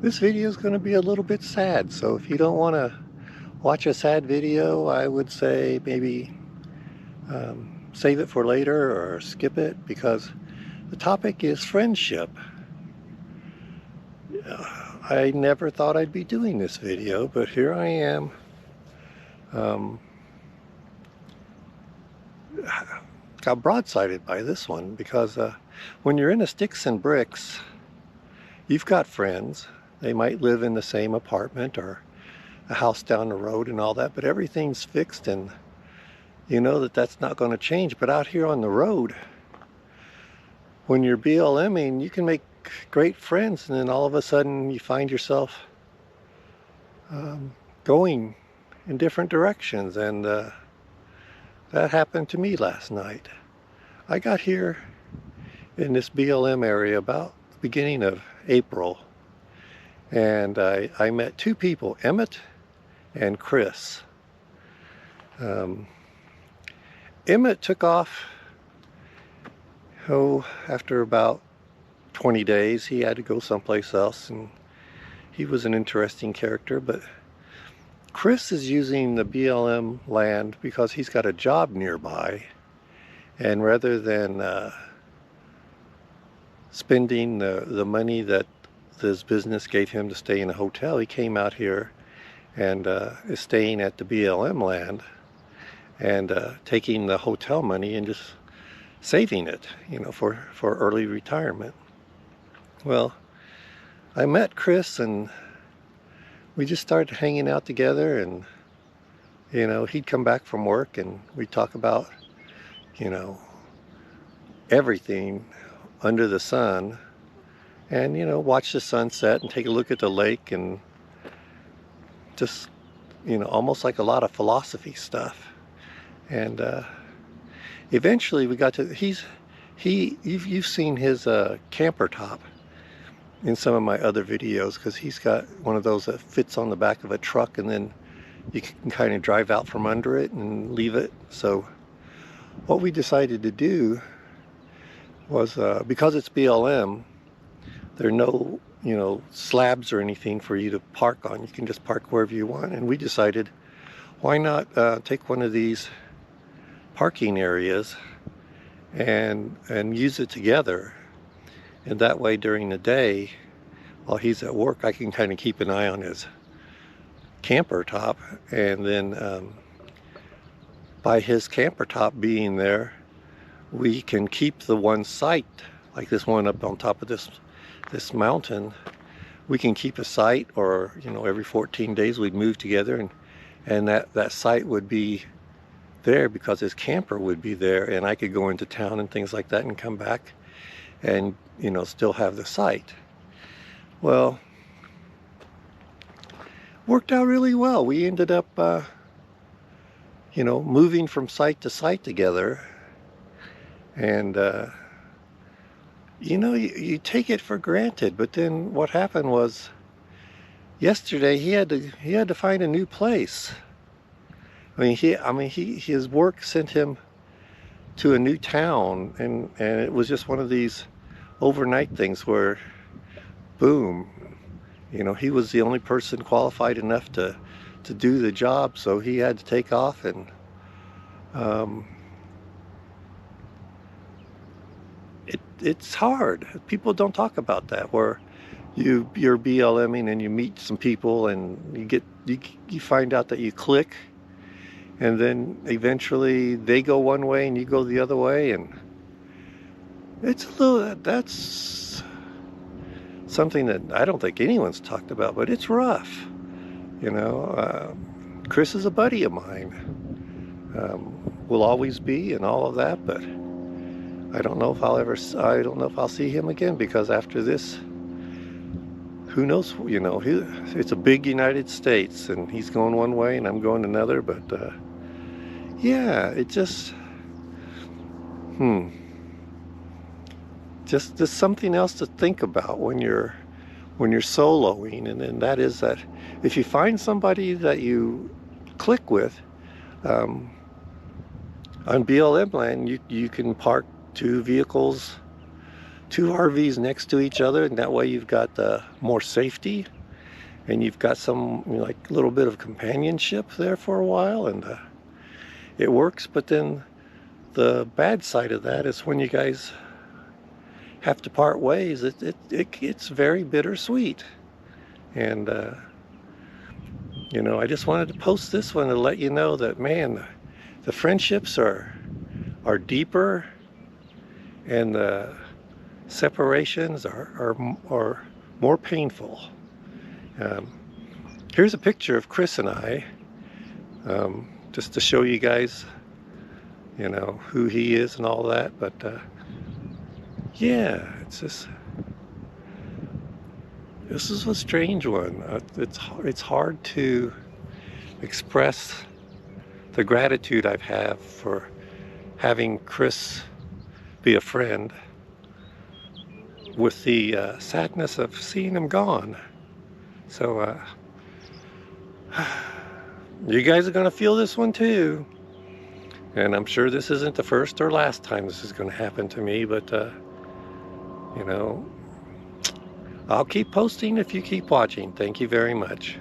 This video is going to be a little bit sad, so if you don't want to watch a sad video, I would say maybe save it for later or skip it, because the topic is friendship. I never thought I'd be doing this video, but here I am. Got broadsided by this one because when you're in a sticks and bricks, you've got friends. They might live in the same apartment or a house down the road and all that, but everything's fixed and you know that that's not going to change. But out here on the road, when you're BLMing, you can make great friends, and then all of a sudden you find yourself going in different directions, and that happened to me last night. I got here in this BLM area about the beginning of April, and I met two people, Emmett and Chris. Emmett took off, after about 20 days. He had to go someplace else, and he was an interesting character. But Chris is using the BLM land because he's got a job nearby, and rather than spending the money that this business gave him to stay in a hotel, he came out here and is staying at the BLM land and taking the hotel money and just saving it, for early retirement. Well, I met Chris and we just started hanging out together, and he'd come back from work and we'd talk about everything under the sun, and watch the sunset and take a look at the lake, and just almost like a lot of philosophy stuff. And eventually we got to you've seen his camper top in some of my other videos, because he's got one of those that fits on the back of a truck, and then you can kind of drive out from under it and leave it. So what we decided to do was, because it's BLM, there are no slabs or anything for you to park on. You can just park wherever you want, and we decided, why not take one of these parking areas and use it together. And that way, during the day, while he's at work, I can kind of keep an eye on his camper top. And then by his camper top being there, we can keep the one site, like this one up on top of this mountain. We can keep a site, or every 14 days we'd move together, and that site would be there because his camper would be there, and I could go into town and things like that and come back and still have the site. Well, worked out really well. We ended up moving from site to site together, and you take it for granted. But then what happened was, yesterday he had to find a new place. His work sent him to a new town, and it was just one of these overnight things where, boom, he was the only person qualified enough to do the job, so he had to take off. And it's hard. People don't talk about that, where you're BLMing and you meet some people and you find out that you click, and then eventually they go one way and you go the other way, and that's something that I don't think anyone's talked about, but it's rough. Chris is a buddy of mine, will always be, and all of that, but I don't know if I'll see him again, because after this, who knows? It's a big United States, and he's going one way and I'm going another. But yeah, it just there's something else to think about when you're soloing, and then that is that if you find somebody that you click with, on BLM land, you can park two vehicles two RVs next to each other, and that way you've got more safety, and you've got some, you know, like, little bit of companionship there for a while, and it works. But then the bad side of that is when you guys have to part ways, it's very bittersweet. And you know, I just wanted to post this one to let you know that, man, the friendships are deeper, and the separations are more painful. Here's a picture of Chris and I, just to show you guys, you know, who he is and all that. But yeah, it's just, this is a strange one. It's hard to express the gratitude I've had for having Chris be a friend, with the sadness of seeing him gone. So you guys are gonna feel this one too, and I'm sure this isn't the first or last time this is gonna happen to me. But you know, I'll keep posting if you keep watching. Thank you very much.